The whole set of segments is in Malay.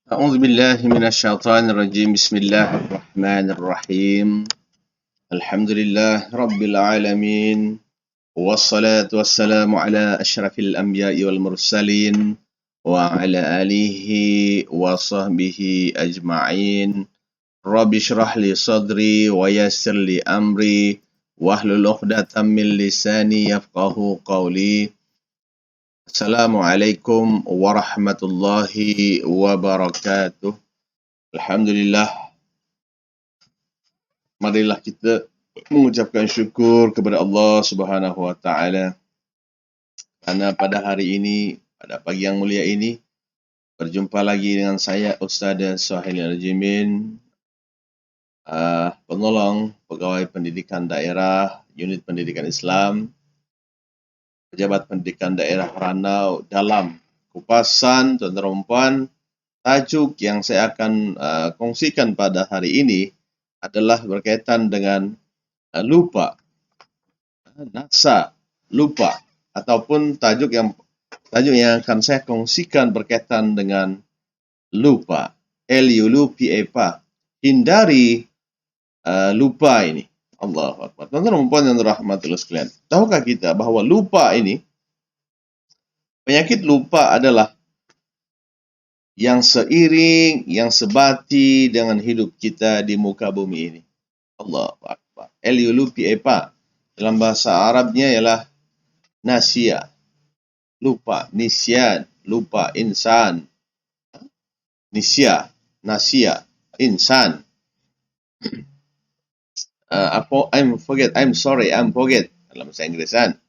أعوذ بالله من الشيطان الرجيم. بسم الله الرحمن الرحيم. الحمد لله رب العالمين، والصلاة والسلام على أشرف الأنبياء والمرسلين وعلى آله وصحبه أجمعين. رب اشرح لي صدري ويسر لي أمري واحلل عقدة من لساني يفقه قولي. Assalamualaikum warahmatullahi wabarakatuh. Alhamdulillah, marilah kita mengucapkan syukur kepada Allah Subhanahu wa taala kerana pada hari ini, pada pagi yang mulia ini, berjumpa lagi dengan saya Ustaz Suhail Al-Jimin, penolong pegawai pendidikan daerah unit pendidikan Islam, pejabat pendidikan daerah Ranau. Dalam kupasan tuan-tuan dan puan, tajuk yang saya akan kongsikan pada hari ini adalah berkaitan dengan lupa, nasa, lupa, ataupun tajuk yang akan saya kongsikan berkaitan dengan lupa, L-U-P-A, hindari lupa ini. Allahu Akbar. Tuan-tuan dan puan yang dirahmati sekalian, tahukah kita bahawa lupa ini, penyakit lupa adalah yang seiring, yang sebati dengan hidup kita di muka bumi ini. Allahu Akbar. L-U-P-A, dalam bahasa Arabnya ialah nasia, lupa, nisyan, lupa, insan. Nisya, nasia, insan. I'm forget. Dalam bahasa Inggeris kan.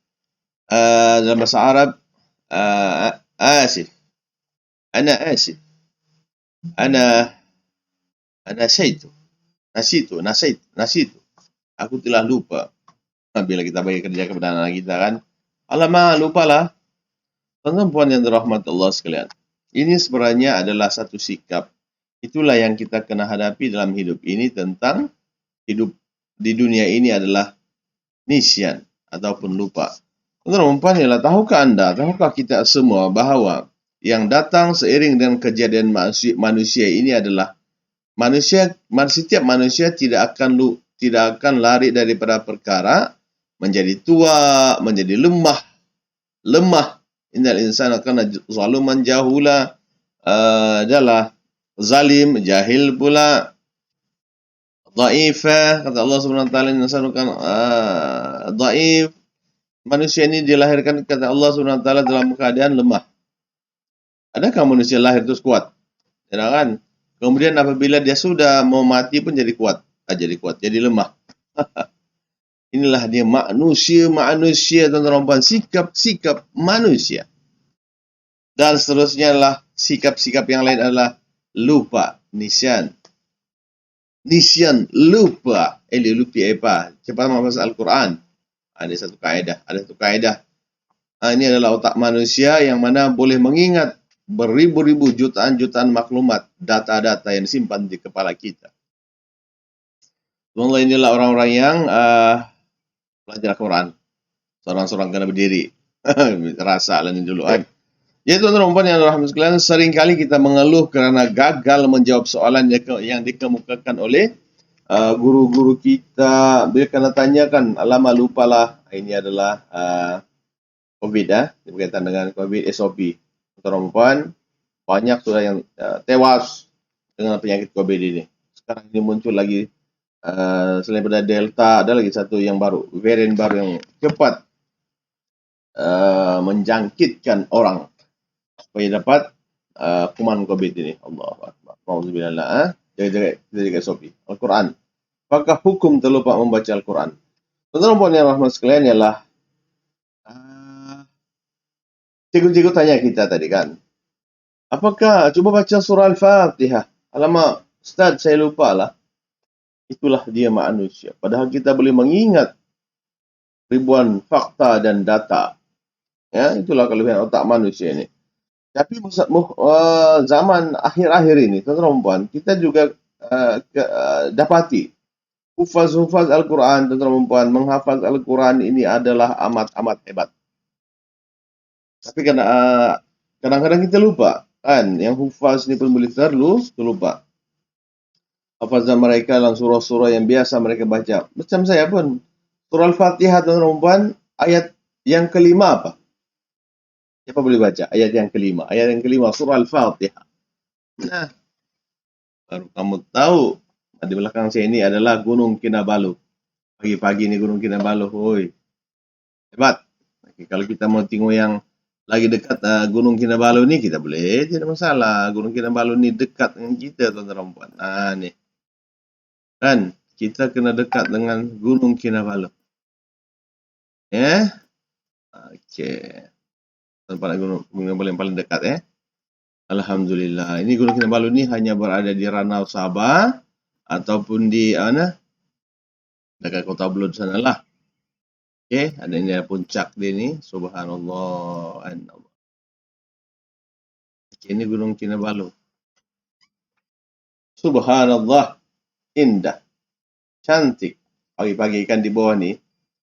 Dalam bahasa Arab, asif. Ana asif. Ana nasitu. Aku telah lupa. Bila kita bagi kerja kepada anak kita kan, alamak, lupalah. Tuan-tuan puan yang dirahmati Allah sekalian, ini sebenarnya adalah satu sikap. Itulah yang kita kena hadapi dalam hidup ini, tentang hidup di dunia ini adalah nisyan ataupun lupa. Tuan-tuan puan, tahukah kita semua bahawa yang datang seiring dengan kejadian manusia ini adalah setiap manusia tidak akan lari daripada perkara menjadi tua, menjadi lemah. Innal insana kana zaluman jahula, adalah zalim, jahil pula, dhaifah. Kata Allah Subhanahu wa taala, insanu kan dhaif. Manusia ini dilahirkan, kata Allah Subhanahu wa taala, dalam keadaan lemah. Adakah manusia lahir terus kuat? Tidak kan? Kemudian apabila dia sudah mau mati pun jadi kuat, jadi lemah. Inilah dia manusia, tuan-tuan, sikap manusia. Dan seterusnya adalah sikap-sikap yang lain adalah lupa, nisyan, lupa, L-U-P-A. Cepat membaca Al-Quran. Ada satu kaedah. Ini adalah otak manusia yang mana boleh mengingat beribu-ribu, jutaan maklumat, data-data yang disimpan di kepala kita. Tuan-tuan, inilah orang-orang yang belajar Al-Quran. Seorang-seorang kena berdiri. Rasa lah ni dulu kan. Jadi tuan-tuan yang dirahmati sekalian, seringkali kita mengeluh kerana gagal menjawab soalan yang dikemukakan oleh guru-guru kita. Bila kena tanyakan, alamak lupalah. Ini adalah COVID, berkaitan dengan COVID, SOP. Tuan-tuan, banyak sudah yang tewas dengan penyakit COVID ini. Sekarang ini muncul lagi, selain daripada Delta, ada lagi satu yang baru, varian baru yang cepat menjangkitkan orang supaya dapat kuman COVID ini. Allahu Akbar. Alhamdulillah. Jaga SOP. Al-Quran. Apakah hukum terlupa membaca Al-Quran? Tuan-tuan yang rahmat sekalian, ialah cikgu-cikgu tanya kita tadi kan, apakah cuba baca surah Al-Fatihah? Alamak, Ustaz, saya lupa lah. Itulah dia manusia. Padahal kita boleh mengingat ribuan fakta dan data. Ya, itulah kelebihan otak manusia ini. Tapi zaman akhir-akhir ini, tuan-tuan, kita juga dapati hufaz Al-Quran, tuan-tuan, menghafaz Al-Quran ini adalah amat hebat. Tapi kadang-kadang kita lupa. Kan, yang hufaz ni pun boleh terlupa. Hafazan mereka dalam surah-surah yang biasa mereka baca. Macam saya pun. Surah Al-Fatihah, tuan-tuan, ayat yang kelima apa? Siapa boleh baca ayat yang kelima? Ayat yang kelima, surah Al-Fatihah. Nah, baru kamu tahu, di belakang saya ini adalah Gunung Kinabalu. Pagi-pagi ni Gunung Kinabalu, hoi. Hebat. Okay, kalau kita mau tengok yang lagi dekat Gunung Kinabalu ni, kita boleh, tidak masalah. Gunung Kinabalu ni dekat dengan kita, tuan-tuan. Ni. Kan, kita kena dekat dengan Gunung Kinabalu. Ya. Okey. Tempat Gunung Kinabalu yang paling dekat, Alhamdulillah. Ini Gunung Kinabalu ni hanya berada di Ranau Sabah ataupun di dekat Kota Belud sanalah. Okey, ada ini puncak dia ni. Subhanallah. Okey, ini Gunung Kinabalu. Subhanallah. Indah. Cantik. Pagi-pagi kan di bawah ni.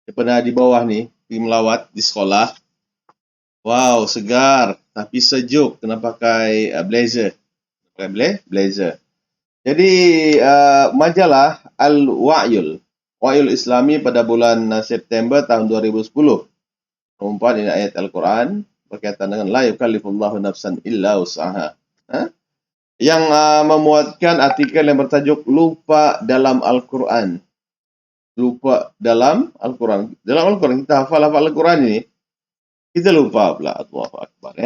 Saya pernah di bawah ni, pergi melawat di sekolah. Wow, segar. Tapi sejuk. Kena pakai blazer. Pakai blazer. Jadi, majalah Al-Wa'yul. Wa'yul Islami pada bulan September tahun 2010. Mempunyai ini ayat Al-Quran berkaitan dengan la yukallifullahu nafsan illa usaha. Yang memuatkan artikel yang bertajuk lupa dalam Al-Quran. Lupa dalam Al-Quran. Dalam Al-Quran, kita hafal-hafal Al-Quran ini, kita lupa pula. Allahu Akbar,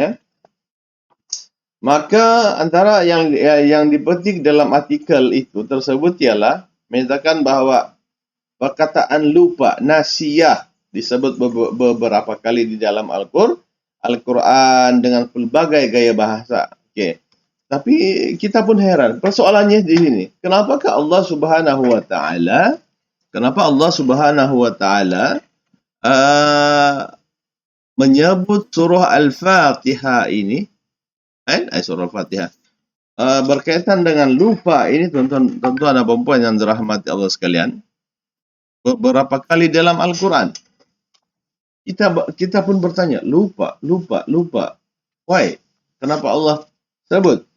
Maka antara yang dipetik dalam artikel itu tersebut ialah menyatakan bahawa perkataan lupa, nasiyah, disebut beberapa kali di dalam Al-Quran dengan pelbagai gaya bahasa. Okey. Tapi kita pun heran. Persoalannya di sini, kenapakah Allah Subhanahu Wa Taala, menyebut surah Al-Fatihah ini, surah Al-Fatihah, berkaitan dengan lupa ini, tuan-tuan dan puan yang dirahmati Allah sekalian, beberapa kali dalam Al-Quran. Kita pun bertanya, lupa. Why? Kenapa Allah sebut?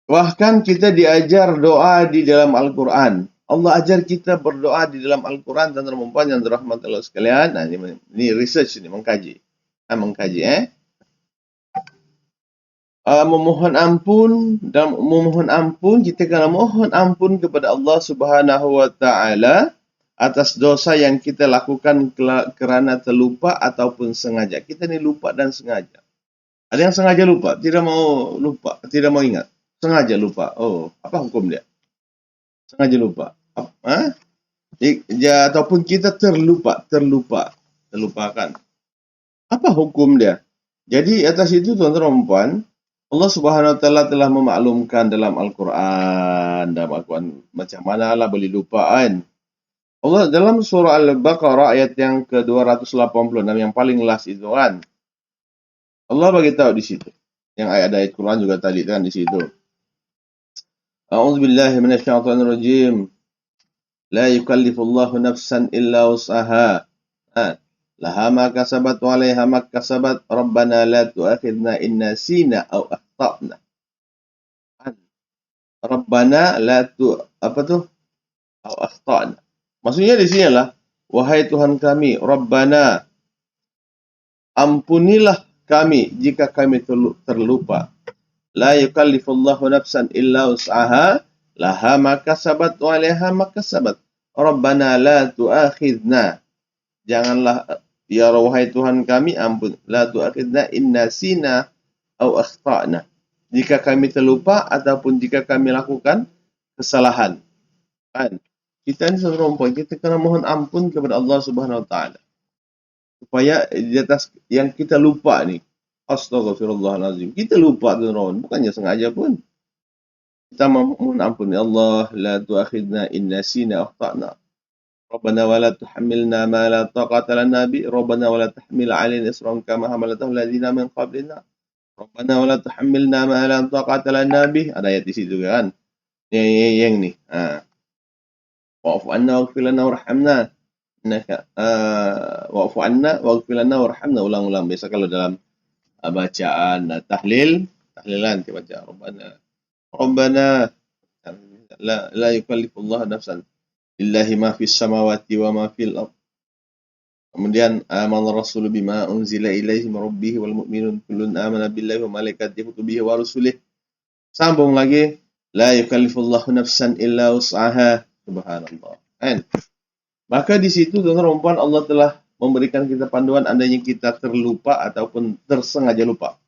Bahkan kita diajar doa di dalam Al-Quran. Allah ajar kita berdoa di dalam Al-Quran, dan perempuan yang dirahmati Allah sekalian. Nah, ini research ini, mengkaji. Memohon ampun, kita kena mohon ampun kepada Allah Subhanahu Wa Taala atas dosa yang kita lakukan kerana terlupa ataupun sengaja. Kita ni lupa dan sengaja. Ada yang sengaja lupa, tidak mau ingat. Sengaja lupa. Oh, apa hukum dia? Sengaja lupa. Ataupun kita terlupakan. Apa hukum dia? Jadi atas itu, tuan-tuan dan puan, Allah Subhanahu Wa Taala telah memaklumkan dalam Al-Quran, macam manalah boleh lupa kan. Allah dalam surah Al-Baqarah ayat yang ke-286 yang paling last itu kan. Allah bagi tahu di situ. Yang ayat-ayat Quran juga tadi kan di situ. A'udzubillahi minasyaitonirrajim. La yukallifullahu nafsan illa wus'aha. Laha ma kasabat wa 'alaiha ma kasabat. Rabbana la tu'akhidna in nasina aw akhtana. Rabbana la aw akhtana. Maksudnya di sini adalah, wahai Tuhan kami, Rabbana, ampunilah kami jika kami terlupa. La yukallifullahu nafsan illa wus'aha, laha ma kasabat wa 'alaiha ma kasabat. Rabbana la tu'akhidna. Janganlah, ya wahai Tuhan kami, ampun, la tu'akhidna in nasina aw akhtana. Jika kami terlupa ataupun jika kami lakukan kesalahan. Kan? Kita ni seorang, kita kena mohon ampun kepada Allah Subhanahu Wa Taala supaya di atas yang kita lupa ni, astaghfirullahalazim, kita lupa tuan-tuan, bukannya sengaja pun. Kita mohon ampun, ya Allah, la tu'akhidna in nasina aw akhtana. Rabbana wa la tuhammilna ma la taqata lana bi. Rabbana wa la tahmil 'alaina isran kama hamalatahu alladziina min qablina. Rabbana wa la tuhammilna ma la taqata lana bi. Ada ayat di situ kan. Yang ni. Wa'fu anna waghfir lana warhamna. Innaka wa'fu anna waghfir lana warhamna. Ulang-ulang. Biasa kalau dalam bacaan tahlilan kita baca Rabbana la yukallifullahu nafsan lillahi ma fis samawati wa ma fil ardh. Kemudian amana rasulu bima unzila ilaihi min rabbih wal mu'minun kullun amana billahi wa malaikatihi wa kutubihi wa rusulih. Sambung lagi la yukallifullahu nafsan illa wus'aha. Subhanallah. Kan? Maka di situ tuan-tuan dan puan Allah telah memberikan kita panduan andainya kita terlupa ataupun tersengaja lupa.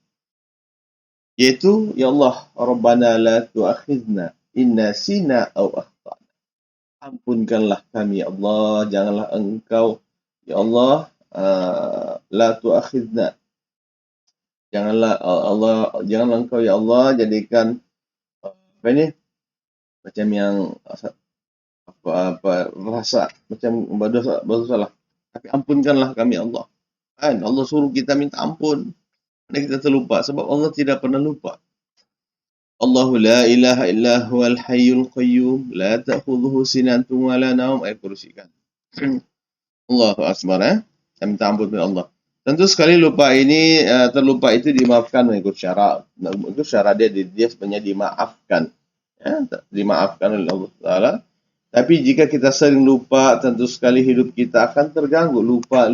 Yaitu ya Allah Rabbana la tu'akhidna in nasina aw akhtana. Ampunkanlah kami ya Allah, janganlah engkau ya Allah la tu'akhidna. Janganlah engkau ya Allah jadikan apa ini macam yang rasa macam berdosa lah. Tapi ampunkanlah kami Allah. Kan Allah suruh kita minta ampun. Dan kita terlupa sebab Allah tidak pernah lupa. Allahu la ilaha illa huwal hayyul qayyum la ta'khudhuhu sinatun wa la nawm. Ayat kursi kan. Allahu akbar. Kita minta ampun kepada Allah. Tentu sekali lupa ini terlupa itu dimaafkan mengikut syarat. Mengikut syarat dia sebenarnya dimaafkan. Ya, dimaafkan oleh Allah Taala. Tapi jika kita sering lupa, tentu sekali hidup kita akan terganggu. Lupa.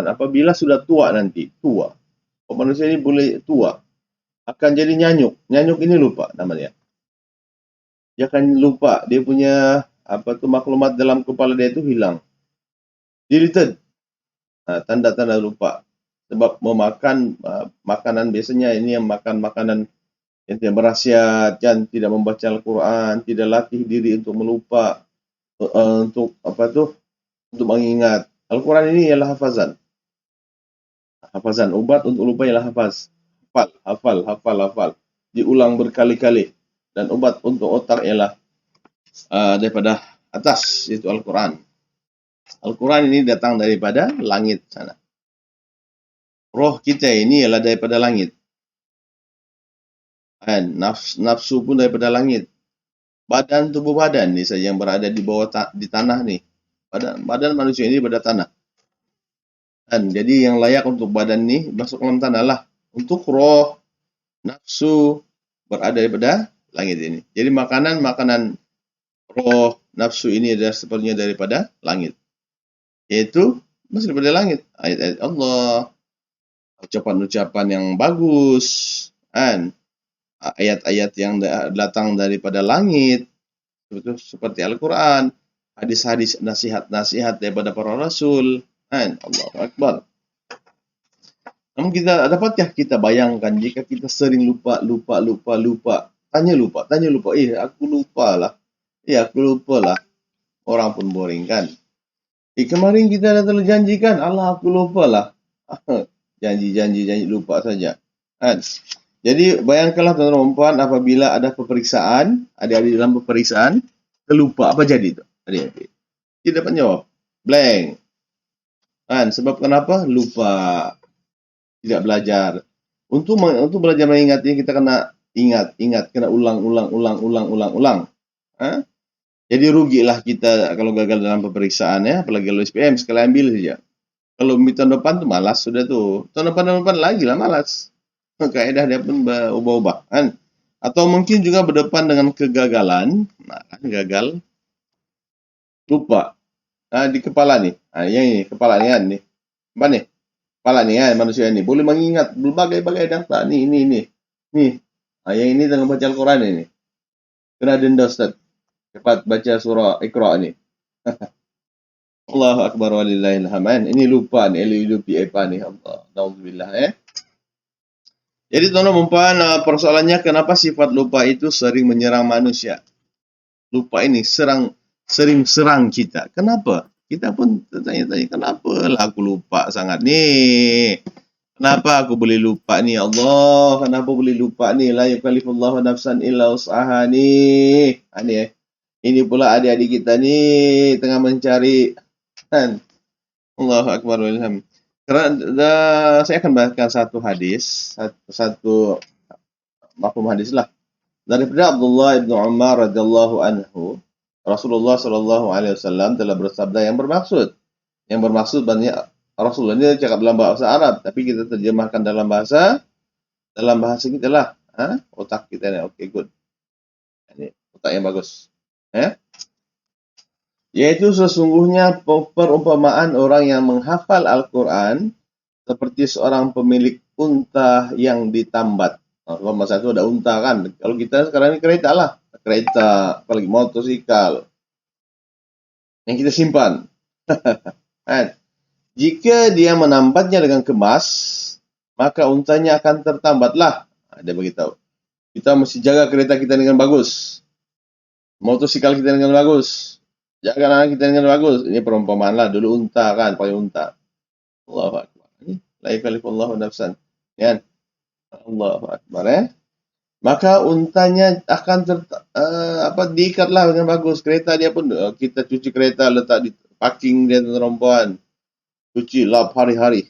Apabila sudah tua nanti, manusia ini boleh tua, akan jadi nyanyuk. Nyanyuk ini lupa namanya. Dia akan lupa, dia punya maklumat dalam kepala dia itu hilang. Deleted. Tanda-tanda lupa. Sebab memakan makanan biasanya ini yang makan makanan yang tidak berhasiat, dan tidak membaca Al-Quran, tidak latih diri untuk melupa, untuk mengingat. Al-Quran ini ialah hafazan. Hafazan, obat untuk lupa ialah hafal. Diulang berkali-kali. Dan obat untuk otak ialah daripada atas, yaitu Al-Quran. Al-Quran ini datang daripada langit sana. Roh kita ini ialah daripada langit. Dan nafsu pun daripada langit. Tubuh badan ni saja yang berada di bawah di tanah ni. Badan manusia ini berada tanah. Dan jadi yang layak untuk badan ni masuk dalam tanah lah. Untuk roh, nafsu berada daripada langit ini. Jadi makanan roh, nafsu ini adalah sepenuhnya daripada langit. Yaitu masih daripada langit. Ayat-ayat Allah, ucapan-ucapan yang bagus, kan? Ayat-ayat yang datang daripada langit seperti Al-Quran, hadis-hadis, nasihat-nasihat daripada para rasul, kan? Allahu Akbar. Namun kita dapatkah kita bayangkan jika kita sering lupa. Tanya lupa. Aku lupa lah. Orang pun boring kan. Kemarin kita dah telah janjikan, Allah aku lupa lah. Janji lupa saja. Kan? Jadi bayangkanlah tuan-tuan dan puan apabila ada peperiksaan, adik-adik dalam peperiksaan, terlupa, apa jadi itu? Adik-adik tidak dapat jawab. Blank. Kan? Sebab kenapa? Lupa. Tidak belajar. Untuk belajar mengingat ini kita kena ingat, kena ulang. Jadi rugilah kita kalau gagal dalam peperiksaan ya, apalagi kalau SPM sekali ambil saja. Kalau tahun depan tu malas sudah tu. Tahun depan lagi lah malas. Kaedah dia pun berubah-ubah kan. Atau mungkin juga berdepan dengan kegagalan. Gagal. Lupa. Di kepala ni. Yang ini kepala ni kan ni. Apa ni? Kepala ni kan manusia ni. Boleh mengingat berbagai-bagai data. Ni. Yang ini tengah baca Al-Quran ini. Kena denda Ustaz. Cepat baca surah Iqra ni. Allahu Akbar walillahil hamd. Ini lupa ni. Lupa apa ni. Allah. Alhamdulillah Jadi tuan-tuan dan puan, persoalannya kenapa sifat lupa itu sering menyerang manusia. Lupa ini sering serang kita. Kenapa? Kita pun tanya-tanya, kenapa lah aku lupa sangat ni? Kenapa aku boleh lupa ni? Allah, kenapa boleh lupa ni? La yukallifullahu nafsan illa wus'aha ni. Ini pula adik-adik kita ni tengah mencari. Kan? Allahu Akbar walhamd. Saya akan bacakan satu hadis, satu mafhum hadis lah. Daripada Abdullah bin Umar radhiyallahu anhu, Rasulullah sallallahu alaihi wasallam telah bersabda yang bermaksud banyak Rasulullah ini cakap dalam bahasa Arab, tapi kita terjemahkan dalam bahasa kita lah. Otak kita ni, okay, good. Ini otak yang bagus. Yaitu sesungguhnya perumpamaan orang yang menghafal Al-Quran seperti seorang pemilik unta yang ditambat. Kalau masa itu ada unta kan. Kalau kita sekarang ini kereta lah. Kereta, apalagi motosikal. Yang kita simpan. Jika dia menambatnya dengan kemas, maka untanya akan tertambatlah. Dia beritahu. Kita mesti jaga kereta kita dengan bagus. Motosikal kita dengan bagus. Jaga anak kita dengan bagus. Ini perumpamaan lah. Dulu unta kan, pakai unta. Allahu Akbar. La yukallifullahu nafsan. Ya. Allahu Akbar. Maka untanya akan diikatlah dengan bagus. Kereta dia pun, kita cuci kereta, letak di parking dia, tuan-tuan. Cuci lap hari-hari.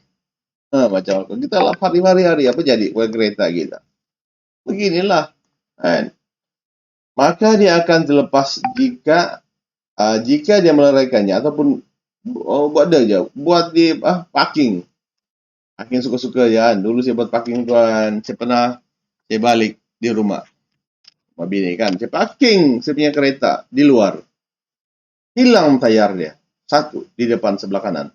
Macam kita lap hari-hari, apa jadi buat kereta kita? Beginilah. Kan? Maka dia akan terlepas jika dia meleraikannya ataupun buat di parking. Parking suka-suka je kan. Dulu saya buat parking tuan, saya balik di rumah. Bini kan, saya parking saya punya kereta di luar. Hilang tayar dia. Satu di depan sebelah kanan.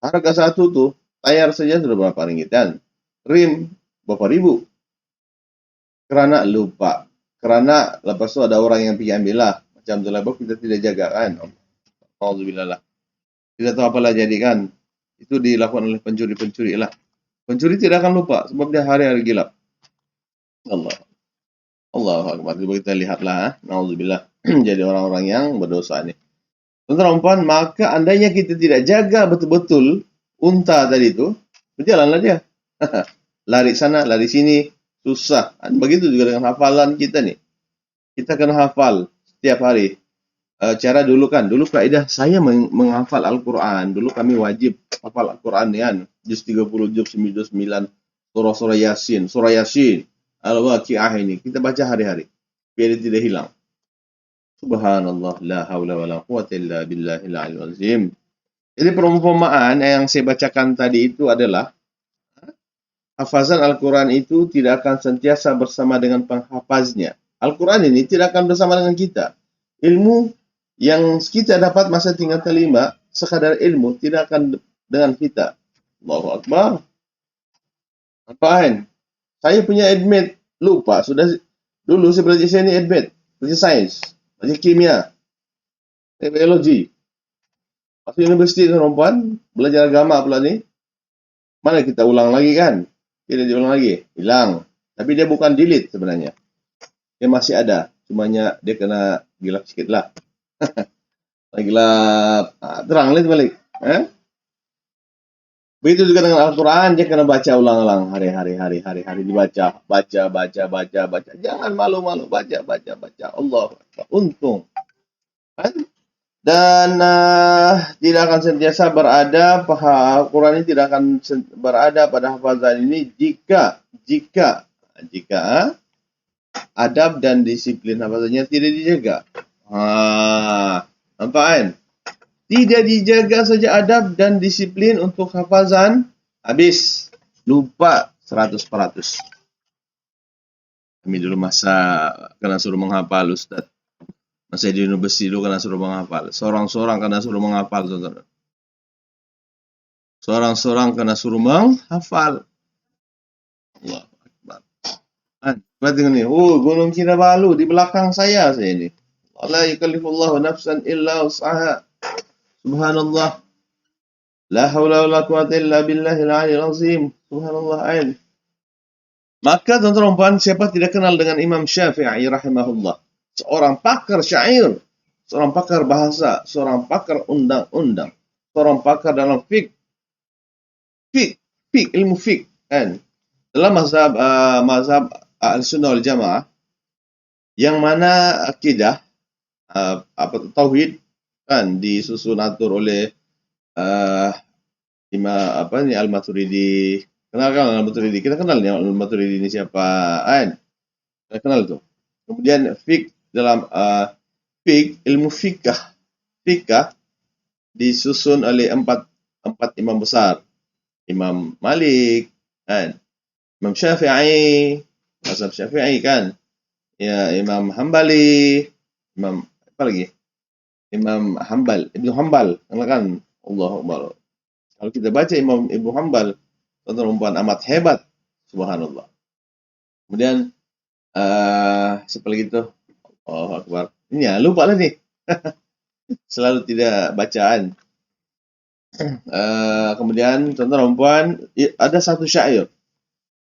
Harga satu tu, tayar saja sudah berapa ringgit kan? Rim berapa ribu. Kerana lupa. Kerana lepas tu ada orang yang pergi ambil lah. Macam tu lah, kita tidak jaga kan. Alhamdulillah lah. Tidak tahu apalah jadi kan. Itu dilakukan oleh pencuri-pencuri lah. Pencuri tidak akan lupa sebab dia hari-hari gelap. Allahu Akbar. Coba kita lihatlah. Alhamdulillah. Jadi orang-orang yang berdosa ni. Tuan-tuan, maka andainya kita tidak jaga betul-betul unta tadi itu, berjalanlah dia. Lari sana, lari sini. Susah. Begitu juga dengan hafalan kita ni. Kita kena hafal setiap hari. Cara dulu kan. Dulu kaedah saya menghafal Al-Quran. Dulu kami wajib hafal Al-Quran ni kan. Juz 30, juz 99. Surah Yasin. Surah Yasin. Al-Waqi'ah ini. Kita baca hari-hari. Biar dia tidak hilang. Subhanallah. La hawla wa la quwata illa billahil aliyyil azim. Jadi perumpamaan yang saya bacakan tadi itu adalah hafazan Al-Quran itu tidak akan sentiasa bersama dengan penghafaznya. Al-Quran ini tidak akan bersama dengan kita. Ilmu yang kita dapat masa tinggal kelima, sekadar ilmu, tidak akan dengan kita. Allahu Akbar. Apaan? Saya punya admit, lupa. Sudah dulu saya belajar sini admit. Belajar sains, belajar kimia, biologi. Masuk universiti perempuan, belajar agama pula ni. Mana kita ulang lagi kan? Tidak diulang lagi, hilang. Tapi dia bukan delete sebenarnya. Dia masih ada. Cumanya dia kena gelap sikit lah. Gelap. Terang lah balik. Begitu juga dengan Al-Quran. Dia kena baca ulang-ulang. Hari-hari dibaca. Baca. Jangan malu-malu. Baca. Allah. Untung. Dan tidak akan sentiasa berada, Al-Quran ini tidak akan berada pada hafazan ini jika adab dan disiplin hafazannya tidak dijaga. Nampak kan? Tidak dijaga saja adab dan disiplin untuk hafazan, habis. Lupa 100%. Kami dulu masa kena suruh menghafal, Ustaz. Masa di universiti dulu kena suruh menghafal. Seorang-seorang kena suruh menghafal. Seorang-seorang kena suruh menghafal. Allah Akbar. Lihat tengok ni. Gunung Kinabalu di belakang saya ni. La yukallifullahu nafsan illa wus'aha. Subhanallah. La hawla wa la quwata illa billahil aliyyil azim. Subhanallah. Maka tuan-tuan, siapa tidak kenal dengan Imam Syafi'i rahimahullah? Seorang pakar syair, seorang pakar bahasa, seorang pakar undang-undang, seorang pakar dalam ilmu fiqh kan. Dalam mazhab Ahlussunnah wal Jamaah yang mana akidah tauhid kan disusun atur oleh Al-Maturidi. Kenal Al-Maturidi? Kita kenal ni Al-Maturidi ni siapa kan? Kita kenal tu. Kemudian fiqh dalam ilmu fikah disusun oleh 4 4 imam besar. Imam Malik, kan? Imam Syafi'i, mazhab Syafi'i kan? Ya, Imam Hambali, Imam apa lagi? Imam Hambal, Ibnu Hambal, kan? Allahu Akbar. Kalau kita baca Imam Ibnu Hambal, tuan-tuan amat hebat, subhanallah. Kemudian siapa lagi tu? Allahu Akbar. Ini ya, lupa lah ni. Selalu tidak bacaan. Kemudian tuan-tuan puan, ada satu syair.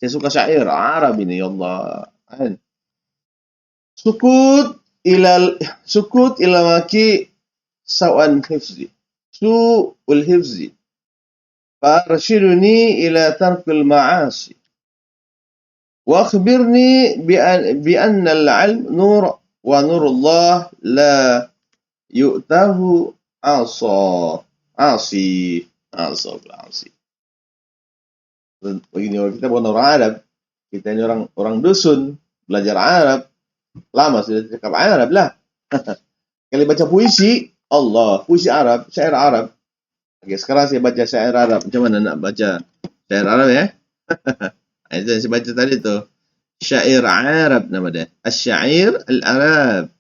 Saya suka syair Arab ini, ya Allah. Sukut ila maki sawan hifzi. Su'ul hifzi. Farshiduni ila tarkul ma'asi. Wa akhbirni bi anna al-'ilm nur wa nurullah la yu'tahu asi. Begini, kita bukan orang Arab, kita ini orang dusun, belajar Arab, lama sudah cakap Arab lah. Kali baca puisi, Allah, puisi Arab, syair Arab. Oke, sekarang saya baca syair Arab. Macam mana nak baca syair Arab ya? Itu yang saya baca tadi tu. Syair Arab nama dia. Asy-syair al-Arab.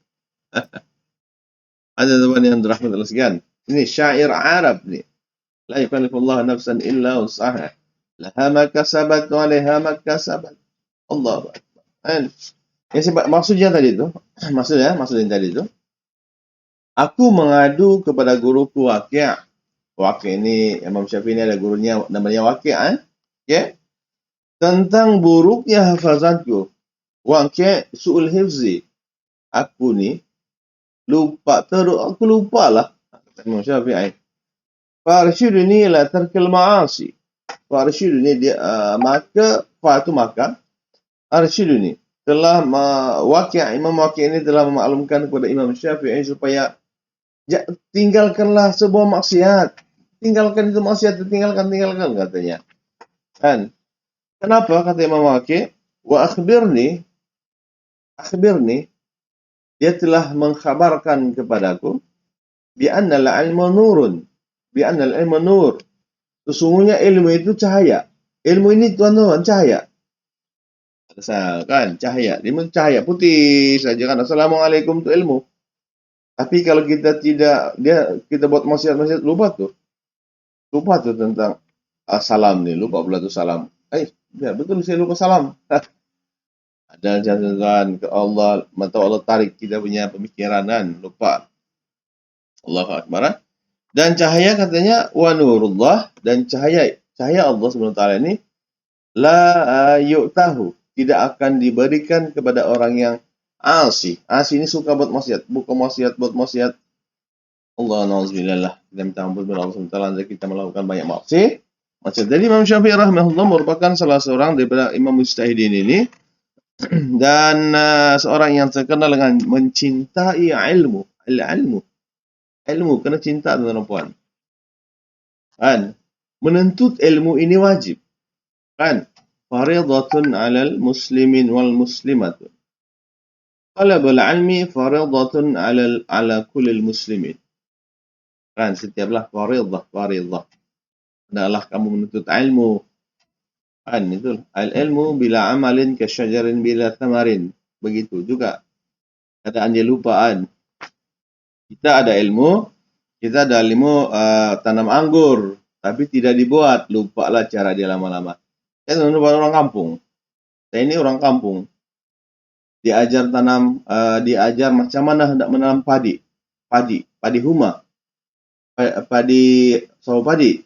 Ada teman yang dirahmati Allah sekalian. Ini syair Arab ni. La yukallifullahu nafsan illa wus'aha. Laha ma kasabat wa 'alaiha ma kasabat. Allahu Akbar. Maksudnya tadi tu, maksudnya tadi tu. Aku mengadu kepada guruku Waqi'. Waqi' ini Imam Syafi'i ini ada gurunya namanya Waqi', okay? Tentang buruknya hafazanku. Waqi' su'ul hifzi. Aku ni lupa terus, aku lupalah. Imam Syafi'i. Farshiduni ila tarkil ma'asi. Farshiduni dia maka arshiduni telah Imam Waqi' ini telah memaklumkan kepada Imam Syafi'i supaya tinggalkanlah sebuah maksiat. Tinggalkan itu maksiat, tinggalkan katanya. Kan? Kenapa kata Imam Waqi'? Wa akhbirni dia telah mengkhabarkan kepadaku bi anna al-'ilma nurun. Bi anna al-'ilma nur. Sesungguhnya ilmu itu cahaya. Ilmu ini tuan-tuan cahaya. Kan cahaya. Ilmu cahaya putih saja kan. Assalamualaikum itu ilmu. Tapi kalau kita kita buat maksiat lupa tu tentang salam ni, lupa pula tu salam. Betul saya lupa salam. Ada jangan ke Allah, mata Allah tarik kita punya pemikiran kan, lupa. Allahu Akbar. Dan cahaya katanya wa nurullah, dan cahaya Allah SWT ini la yu'tahu, tidak akan diberikan kepada orang yang asi. Asi ini suka buat maksiat, bukan buat maksiat. Allah na'udzubillah. Kita minta ampun kepada Allah SWT kita melakukan banyak maksiat. Jadi Imam Syafi'i rahimahullah merupakan salah seorang daripada imam mujtahidin ini dan seorang yang terkenal dengan mencintai ilmu. Ilmu kena cinta tuan-tuan puan. Kan? Menuntut ilmu ini wajib. Kan? Faridatun 'alal muslimin wal muslimat. Talabul ilmi faridatun 'ala kullil muslimin. Kan? Setiaplah faridah. Adalah kamu menuntut ilmu. Kan? Itu al-ilmu bila amalin kasyajarin bila thamarin. Begitu juga. Keadaan dia lupaan. Kita ada ilmu tanam anggur, tapi tidak dibuat, lupalah cara dia lama-lama. Saya orang kampung. Saya ini orang kampung. Diajar macam mana hendak menanam padi huma, sawo padi.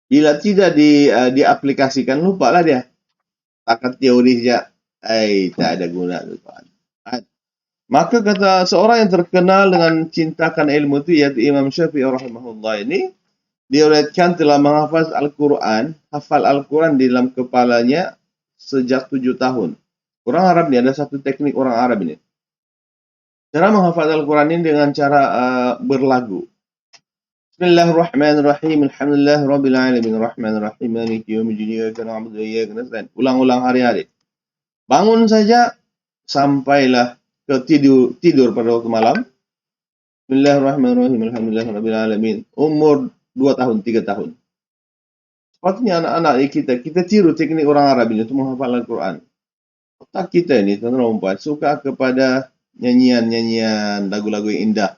Bila tidak diaplikasikan, lupalah dia. Takat teori saja, tak ada guna. Maka kata seorang yang terkenal dengan cintakan ilmu itu, yaitu Imam Syafi'i rahimahullah ini, diriwayatkan telah menghafaz Al-Quran, hafal Al-Quran di dalam kepalanya sejak 7 tahun. Orang Arab ini, ada satu teknik orang Arab ini. Cara menghafaz Al-Quran ini dengan cara berlagu. Bismillahirrahmanirrahim. Alhamdulillah Rabbil Alamin. Rahmanirrahim. Maliki yaumiddin. Iyyaka na'budu wa iyyaka nasta'in. Ulang-ulang hari-hari. Bangun saja sampailah ke tidur pada waktu malam. Bismillahirrahmanirrahim. Alhamdulillah Rabbil Alamin. Umur 2 tahun, 3 tahun. Sepatutnya anak-anak kita tiru teknik orang Arab ini untuk menghafal Al-Quran. Otak kita ini, tuan-tuan dan puan, suka kepada nyanyian-nyanyian, lagu-lagu yang indah.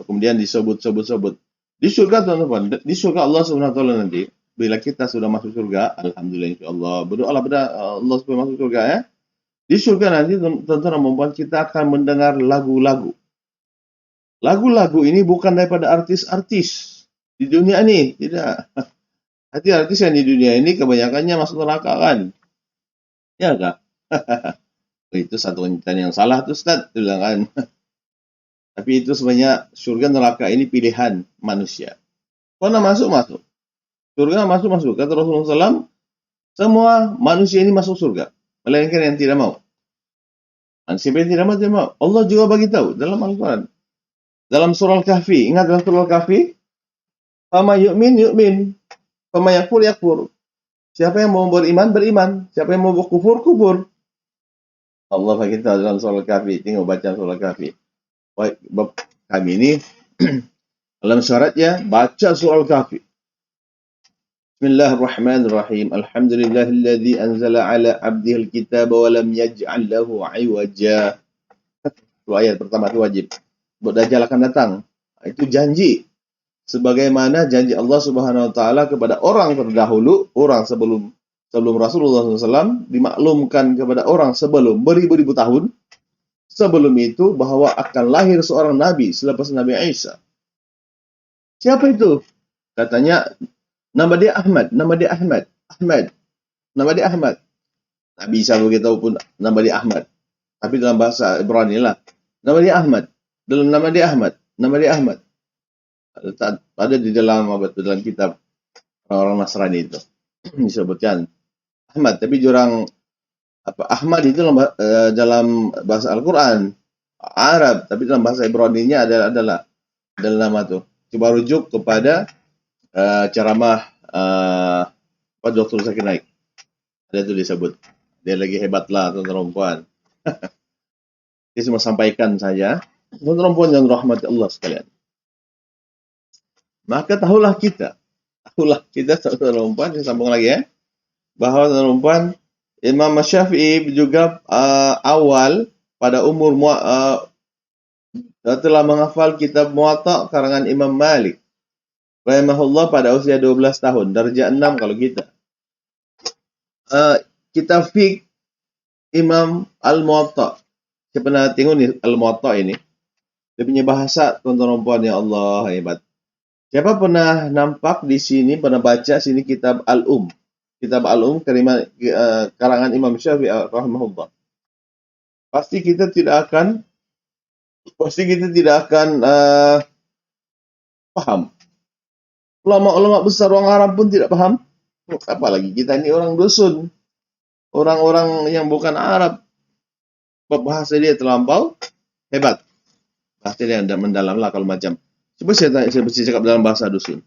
Kemudian disebut-sebut. Di surga, tuan-tuan dan puan, di surga Allah SWT nanti, bila kita sudah masuk surga, alhamdulillah insyaAllah, berdoalah pada Allah supaya masuk surga ya. Di surga nanti, tuan-tuan dan puan, kita akan mendengar lagu-lagu. Lagu-lagu ini bukan daripada artis-artis di dunia ini, tidak. Hati artis yang di dunia ini kebanyakannya masuk neraka kan? Ya kah? Itu satu kenyataan yang salah tuh Ustaz, bilang kan. Tapi itu sebenarnya surga neraka ini pilihan manusia. Kalau nak masuk. Surga masuk. Kata Rasulullah SAW, semua manusia ini masuk surga. Melainkan yang tidak mau. Dan siapa yang tidak mau, Allah juga bagi tahu dalam Al-Quran. Dalam surah Al-Kahfi, ingat dalam surah Al-Kahfi? Fama yu'min. Fama yakfur. Siapa yang mau beriman. Siapa yang mau kufur. Allah bagi tahu dalam surah Al-Kahfi. Tengok baca surah Al-Kahfi. Kami ini dalam syaratnya baca surah Al-Kahfi. Bismillahirrahmanirrahim. Alhamdulillahilladzi anzala ala abdihil kitaba wa lam yaj'al lahu 'iwaja. Itu ayat pertama itu wajib. Dajjal akan datang. Itu janji. Sebagaimana janji Allah Subhanahu wa taala kepada orang terdahulu, orang sebelum Rasulullah SAW, dimaklumkan kepada orang sebelum beribu-ribu tahun sebelum itu bahwa akan lahir seorang nabi selepas Nabi Isa. Siapa itu? Katanya nama dia Ahmad. Nama dia Ahmad. Nabi Isa beritahu pun nama dia Ahmad. Tapi dalam bahasa Ibrani lah. Nama dia Ahmad. Nama dia Ahmad. Ada di dalam kitab orang Nasrani itu disebutkan Ahmad, tapi orang Ahmad itu dalam bahasa Al-Quran Arab, tapi dalam bahasa Ibrani-nya adalah nama itu. Coba rujuk kepada ceramah Dr. Zakir Naik. Ada itu disebut. Dia lagi hebatlah tuan-tuan dan puan. Dia cuma sampaikan saja. Tuan-tuan dan puan yang rahmati Allah sekalian. Maka tahulah kita, tuan-tuan dan puan, saya sambung lagi ya, bahawa tuan-tuan dan puan, Imam Syafi'i juga awal pada umur telah menghafal kitab Muwatta karangan Imam Malik rahimahullah pada usia 12 tahun, darjah 6 kalau kita. Kitab fiqh Imam Al-Muwatta. Saya pernah tengok ni Al-Muwatta ini. Dia punya bahasa, tuan-tuan dan puan, ya Allah, hebat. Siapa pernah nampak di sini, pernah baca sini kitab Al-Um? Kitab Al-Um karangan Imam Syafi'i rahimahullah. Pasti kita tidak akan paham. Ulama-ulama besar orang Arab pun tidak paham. Apalagi kita ini orang dusun. Orang-orang yang bukan Arab. Bahasa dia terlampau hebat. Bahasa dia mendalam lah kalau macam. Coba saya cakap dalam bahasa dusun.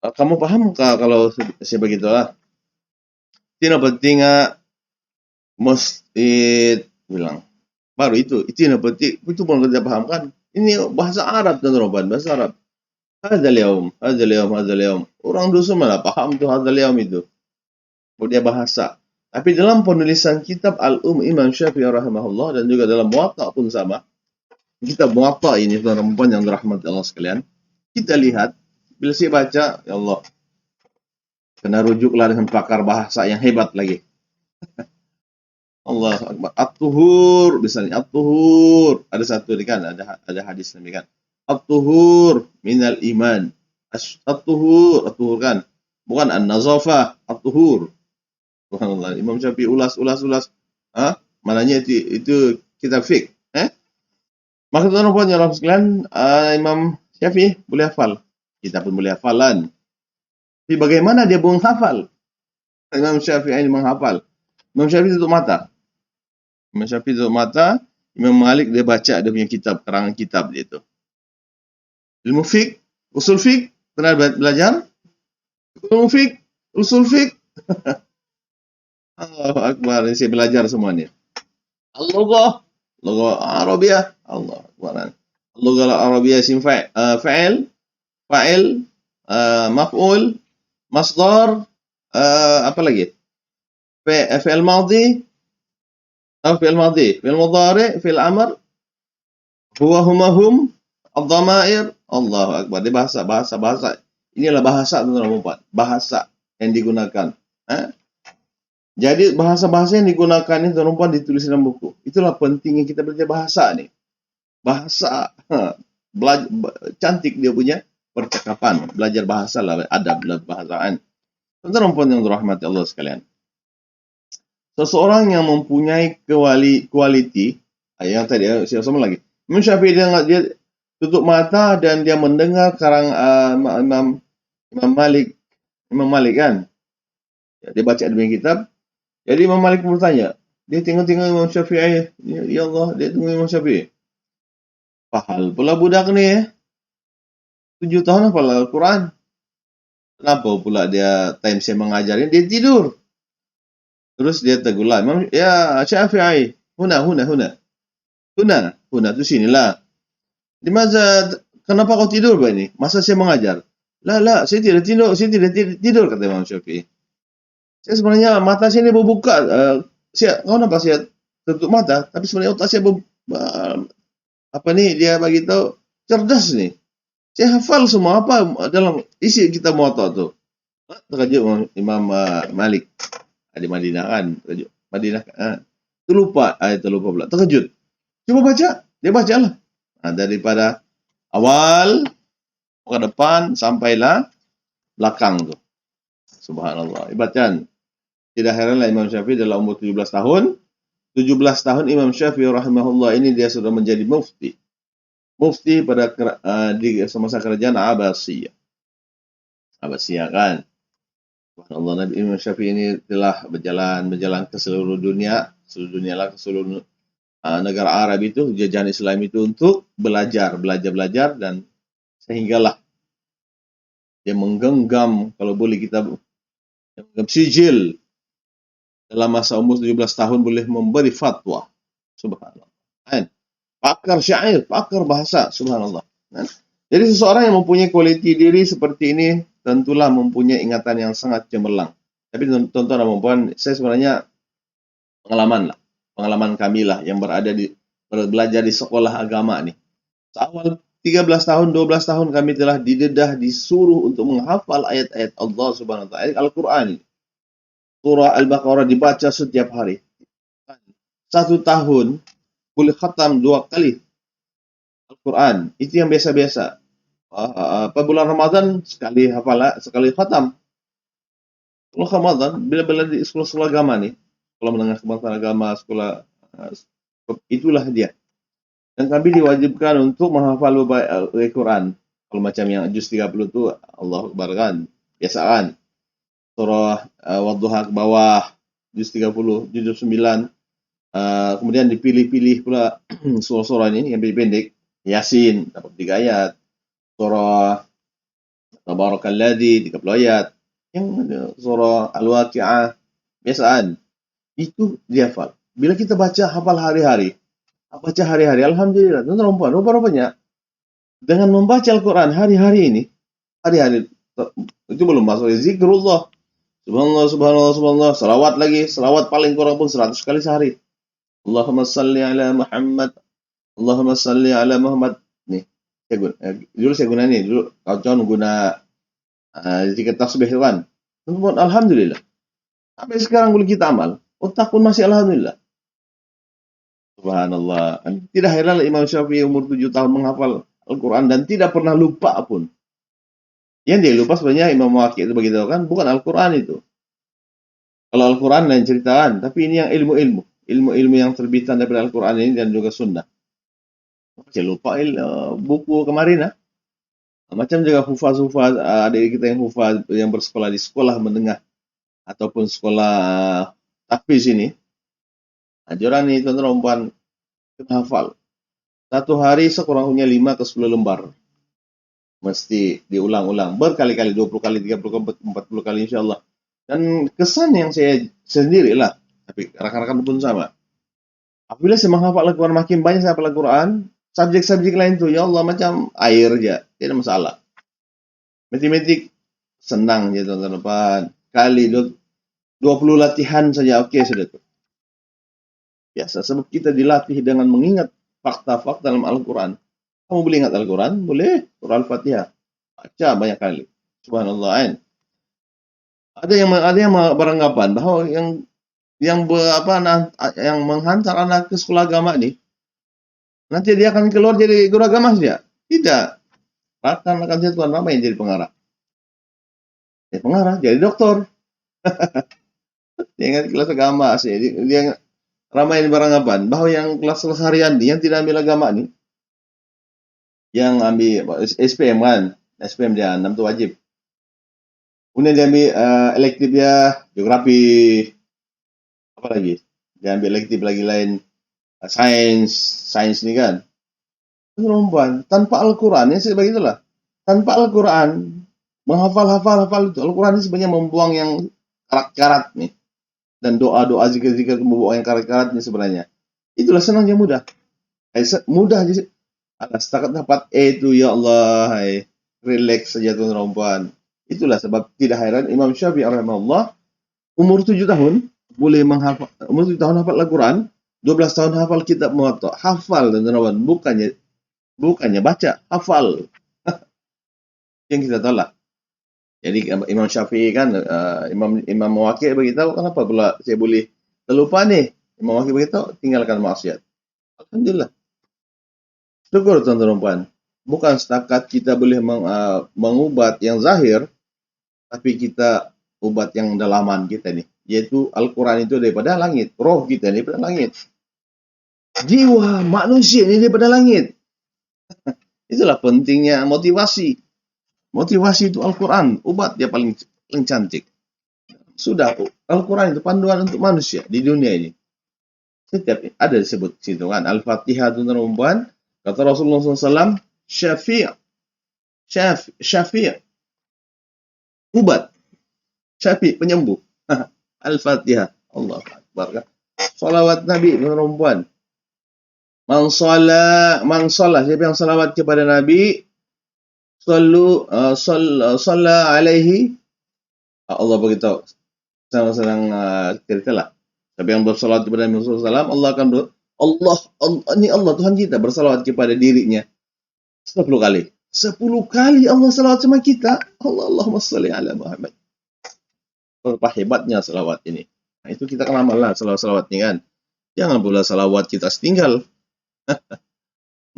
Kamu paham kalau saya begitulah? Tidak penting masjid bilang. Baru itu yang penting. Itu pun kita paham kan? Ini bahasa Arab tuan-tuan, bahasa Arab. Hadzal yaum. Orang dusun mana paham tu hadzal yaum itu. Dia bahasa. Tapi dalam penulisan kitab Al-Um Imam Syafi'i rahimahullah dan juga dalam Muwatta pun sama. Kitab Muwatta ini tuan-tuan yang dirahmati Allah sekalian. Kita lihat bila saya baca, ya Allah, kena rujuklah dengan pakar bahasa yang hebat lagi. Allah Akbar. At-tuhur, misalnya at-tuhur. Ada satu ni kan, ada hadis ni kan. At-tuhur minal iman. At-tuhur kan. Bukan an-nazafah, at-tuhur. Subhanallah. Imam Syafi'i ulas. Maknanya itu kitab fiqh. Maka tuan-tuan yang rahmat sekalian, Imam Syafi'i boleh hafal. Kita pun boleh hafalan. Tapi bagaimana dia menghafal? Imam Syafi'i ini menghafal. Imam Syafi'i tutup mata. Imam Malik dia baca dia punya kitab, karangan kitab dia itu. Ilmu fiqh, usul fiqh, pernah belajar? Ilmu fiqh, usul fiqh. Allahu Akbar, ini saya belajar semuanya. Al-Lughah Arabiyah. Allah Akbar. Al-Lughah Arabiyah isim fa'il, fa'il, maf'ul, masdar, apa lagi? Fi'il madhi, fi'il madhi, fi'il mudhari, fi'il amr, huwa, huma, hum, ad-dhamair. Allahu Akbar. Di bahasa. Inilah bahasa teman-teman, bahasa yang digunakan. Jadi bahasa-bahasa yang digunakan ini teman-teman ditulis dalam buku. Itulah pentingnya kita belajar bahasa nih. Bahasa, cantik dia punya percakapan. Belajar bahasa lah, adab bahasaan. Teman-teman yang dirahmati Allah sekalian. Seseorang yang mempunyai quality, yang tadi saya sama lagi. Imam Syafi'i dia tutup mata dan dia mendengar Imam Malik kan. Dia baca demi kitab. Jadi Imam Malik bertanya, dia tengok-tengok Imam Syafi'i, ya Allah, dia tengok Imam Syafi'i. Pahal pula budak ni 7 tahun hafal Al-Quran. Kenapa pula dia time saya mengajarin, dia tidur. Terus dia tegur lah, Imam, ya Syafi'i, huna tu sinilah. Kenapa kau tidur begini? Masa saya mengajar? Lah, saya tidak tidur, kata Imam Syafi'i. Saya sebenarnya mata saya ini berbuka. Kau nampak saya tutup mata, tapi sebenarnya otak saya dia bagi tahu cerdas nih. Saya hafal semua apa dalam isi kita moto tu. Terkejut Imam Malik di Madinah kan, terkejut. Madinah terlupa pula. Terkejut. Coba baca, dia bacalah. Daripada awal ke depan sampailah belakang tu. Subhanallah. Ibaratkan tidak heranlah Imam Syafi'i dalam umur 17 tahun. 17 tahun Imam Syafi'i rahimahullah ini dia sudah menjadi mufti. Mufti pada di semasa kerajaan Abbasiyah. Abbasiyah kan. Subhanallah, Nabi Imam Syafi'i ini telah berjalan ke seluruh dunia lah, ke seluruh negara Arab itu, jajahan Islam itu untuk belajar dan sehinggalah dia menggenggam, kalau boleh kita menggenggam sijil dalam masa umur 17 tahun boleh memberi fatwa. Subhanallah. Pakar syair, pakar bahasa, subhanallah. Jadi seseorang yang mempunyai kualiti diri seperti ini tentulah mempunyai ingatan yang sangat cemerlang. Tapi tuan-tuan dan puan, saya sebenarnya pengalaman kami lah yang belajar di sekolah agama nih. Awal 13 tahun, 12 tahun kami telah disuruh untuk menghafal ayat-ayat Allah Subhanahu wa taala, ayat Al-Qur'an. Surah Al-Baqarah dibaca setiap hari. 1 tahun boleh khatam 2 kali Al-Quran. Itu yang biasa-biasa. Bulan Ramadan sekali hafal, sekali khatam. Kalau Ramadan, bila di sekolah-sekolah agama nih, sekolah menengah kebangsaan agama, sekolah itulah dia. Dan kami diwajibkan untuk menghafal Al-Quran. Kalau macam yang juz 30 itu Allahu Akbar kan, biasaan. Surah Wadduha ke bawah, juz 30, juz 9. Kemudian dipilih-pilih pula surah-surah ini yang pendek. Yasin dapat 3 ayat. Surah Tabarakalladzi 30 ayat. Yang surah Al-Waqi'ah biasaan. Itu dihafal. Bila kita hafal hari-hari, alhamdulillah, tuan-tuan, rupa-rupanya dengan membaca Al-Quran hari-hari itu belum masuk zikrullah. Subhanallah, salawat paling kurang pun 100 kali sehari. Allahumma salli ala Muhammad, Allahumma salli ala Muhammad. Nih, dulu saya guna ni, kawan guna zikir tasbih kan. Alhamdulillah. Sampai sekarang boleh kita amal. Otak pun masih alhamdulillah. Subhanallah. Tidak heranlah Imam Syafi'i umur 7 tahun menghafal Al-Quran dan tidak pernah lupa pun. Yang dia lupa sebenarnya Imam Waqi' itu begitu kan, bukan Al-Quran itu. Kalau Al-Quran lain ceritaan, tapi ini yang ilmu yang terbitan daripada Al-Quran ini dan juga sunnah. Saya lupa buku kemarin lah. Macam juga hufaz, adik kita yang hufaz, yang bersekolah di sekolah menengah ataupun sekolah tahfiz ini. Diorang ni tuan-tuan kita hafal. Satu hari sekurang-kurangnya 5 ke 10 lembar. Mesti diulang-ulang berkali-kali, 20 kali, 30 kali, 40 kali insyaAllah. Dan kesan yang saya sendirilah, tapi rakan-rakan pun sama. Apabila saya menghafal Al-Quran, makin banyak saya hafal Al-Quran, subjek-subjek lain tu, ya Allah macam air je, tidak masalah. Matematik senang je tuan-tuan. Kali 20 latihan saja okey sudah tu. Biasa sebab kita dilatih dengan mengingat fakta-fakta dalam Al-Quran. Kamu boleh ingat Al-Quran? Boleh. Surah Al-Fatihah. Baca banyak kali. Subhanallah kan. Ada yang beranggapan bahawa yang menghantar anak ke sekolah agama ni nanti dia akan keluar jadi guru agama saja. Tidak. Akan jadi tuan ramai yang jadi pengarah. Jadi pengarah, jadi doktor. Dia ingat kelas agama sih. Dia ramai yang beranggapan bahawa yang kelas harian ni yang tidak ambil agama ni, yang ambil SPM kan, SPM dia 6 tu wajib. Kemudian dia ambil elektif dia geografi, apa lagi? Dia ambil elektif lagi lain, sains ni kan. Perempuan tanpa Al-Quran, ya sebab itulah. Tanpa Al-Quran, menghafal itu. Al-Quran ini sebenarnya membuang yang karat-karat nih. Dan doa-doa zikir-zikir membuang yang karat-karat ni sebenarnya. Itulah senang yang mudah. Mudah je. Setakat dapat itu, ya Allah, relax saja tuan perempuan. Itulah sebab tidak heran Imam Syafi'i rahimahullah umur 7 tahun boleh menghafal, umur 7 tahun hafal Al-Quran, 12 tahun hafal kitab Muwatta. Hafal tuan perempuan, bukannya baca, hafal. Yang kita tahu lah. Jadi Imam Syafi'i kan, Imam Waqi' beritahu, kenapa pula saya boleh terlupa ni? Imam Waqi' beritahu, tinggalkan maksiat. Alhamdulillah. Syukur tuan-tuan dan puan. Bukan setakat kita boleh mengubat yang zahir, tapi kita ubat yang dalaman kita ni. Iaitu Al-Quran itu daripada langit. Roh kita ni daripada langit. Jiwa manusia ni daripada langit. Itulah pentingnya motivasi. Motivasi itu Al-Quran. Ubat dia paling cantik. Sudah, Al-Quran itu panduan untuk manusia di dunia ini. Setiap ada disebut situ kan. Al-Fatihah itu tuan-tuan. Kata Rasulullah SAW, Syafi'. Ubat. Syafi', penyembuh. Al-Fatihah. Allah Akbar. Salawat Nabi, tuan-tuan. Man salah. Siapa yang salawat kepada Nabi, salla alaihi. Allah beritahu. Sedang ceritalah. Siapa yang bersalawat kepada Nabi SAW, Allah akan Allah Tuhan kita bersalawat kepada dirinya 10 kali. 10 kali Allah salawat sama kita. Allahumma salli ala Muhammad. Berapa hebatnya salawat ini. Nah, itu kita kan amal lah salawat ni kan. Jangan pula salawat kita setinggal.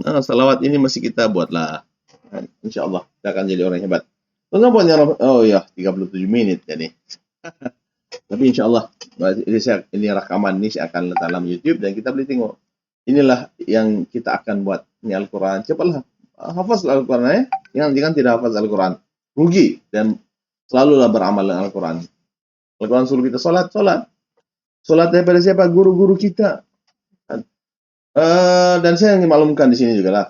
Nah, salawat ini masih kita buatlah. InsyaAllah kita akan jadi orang hebat. Tuan-tuan yang oh ya 37 minit jadi. Tapi insyaAllah ini rakaman ini saya akan letak dalam YouTube dan kita boleh tengok. Inilah yang kita akan buat. Ini Al-Quran. Cepatlah hafaz Al-Quran Jangan tidak hafaz Al-Quran. Rugi dan selalulah beramal dengan Al-Quran. Al-Quran suruh kita solat. Solat daripada siapa? Guru-guru kita. Dan saya ingin maklumkan di sini juga lah.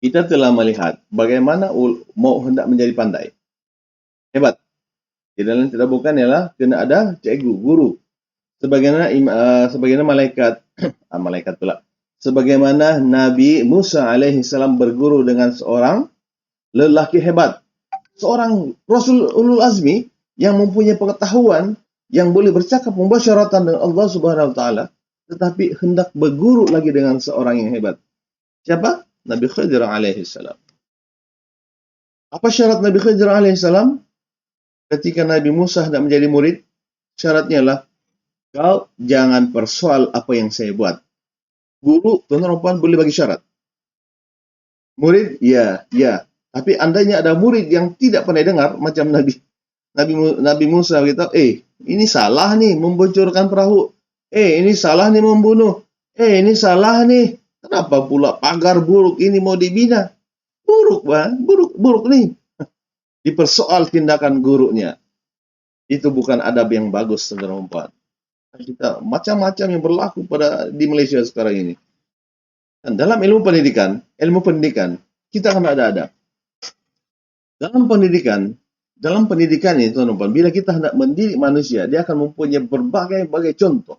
Kita telah melihat bagaimana mau hendak menjadi pandai. Hebat. Tidak bukan ialah kena ada cikgu, guru. Sebagaimana malaikat, malaikat pula. Sebagaimana Nabi Musa alaihi salam berguru dengan seorang lelaki hebat. Seorang Rasul Ulul Azmi yang mempunyai pengetahuan yang boleh bercakap mubasyaratan dengan Allah Subhanahu wa taala, tetapi hendak berguru lagi dengan seorang yang hebat. Siapa? Nabi Khidir alaihi salam. Apa syarat Nabi Khidir alaihi salam? Ketika Nabi Musa hendak menjadi murid, syaratnya adalah kau jangan persoal apa yang saya buat. Guru, tuan-tuan boleh bagi syarat. Murid, ya. Tapi andainya ada murid yang tidak pernah dengar macam Nabi Musa beritahu, ini salah nih membocorkan perahu. Ini salah nih membunuh. Ini salah nih. Kenapa pula pagar buruk ini mau dibina? Buruk nih. Dipersoal tindakan gurunya. Itu bukan adab yang bagus, saudara-saudara. Kita macam-macam yang berlaku di Malaysia sekarang ini. Dan dalam ilmu pendidikan, kita akan ada adab. Dalam pendidikan ini, tuan-tuan, bila kita hendak mendidik manusia, dia akan mempunyai berbagai contoh.